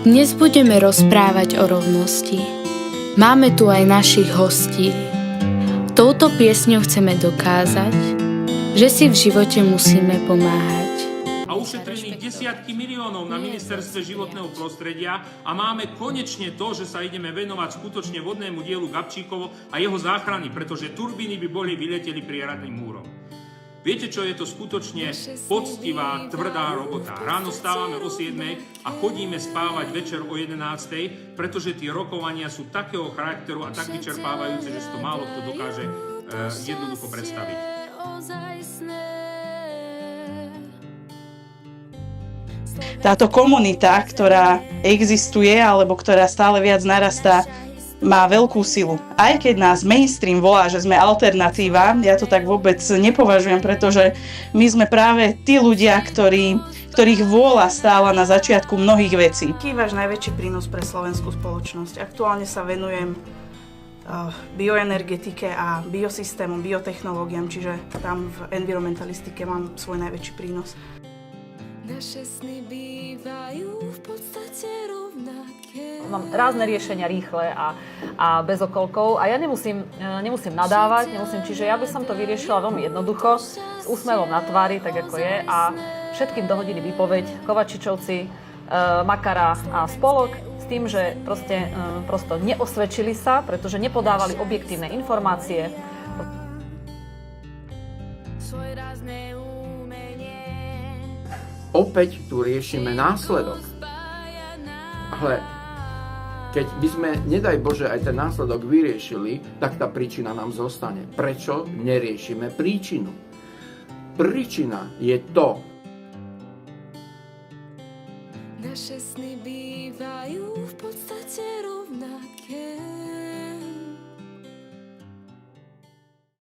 Dnes budeme rozprávať o rovnosti. Máme tu aj našich hostí. Touto piesňou chceme dokázať, že si v živote musíme pomáhať. A ušetrených desiatky miliónov na ministerstve životného prostredia a máme konečne to, že sa ideme venovať skutočne vodnému dielu Gabčíkovo a jeho záchrany, pretože turbíny by boli vyleteli prieradným múrom. Viete, čo je to skutočne poctivá, tvrdá robota. Ráno stávame o 7 a chodíme spávať večer o 11, pretože tie rokovania sú takého charakteru a tak vyčerpávajúce, že si to málo kto dokáže jednoducho predstaviť. Táto komunita, ktorá existuje alebo ktorá stále viac narastá, má veľkú silu. Aj keď nás mainstream volá, že sme alternatíva, ja to tak vôbec nepovažujem, pretože my sme práve tí ľudia, ktorých vôľa stála na začiatku mnohých vecí. Aký je váš najväčší prínos pre slovenskú spoločnosť? Aktuálne sa venujem bioenergetike a biosystémom, biotechnológiám, čiže tam v environmentalistike mám svoj najväčší prínos. Naše sny bývajú v podstate rovnaké. Mám rázne riešenia rýchle a bez okolkov a ja nemusím nadávať, čiže ja by som to vyriešila veľmi jednoducho, s úsmevom na tvári, tak ako je, a všetkým do hodiny výpoveď, Kovačičovci, Makara a spolok, s tým, že prosto neosvedčili sa, pretože nepodávali objektívne informácie. Opäť tu riešime následok. Ale keď by sme, nedaj Bože, aj ten následok vyriešili, tak tá príčina nám zostane. Prečo neriešime príčinu? Príčina je to. Naše sny bývajú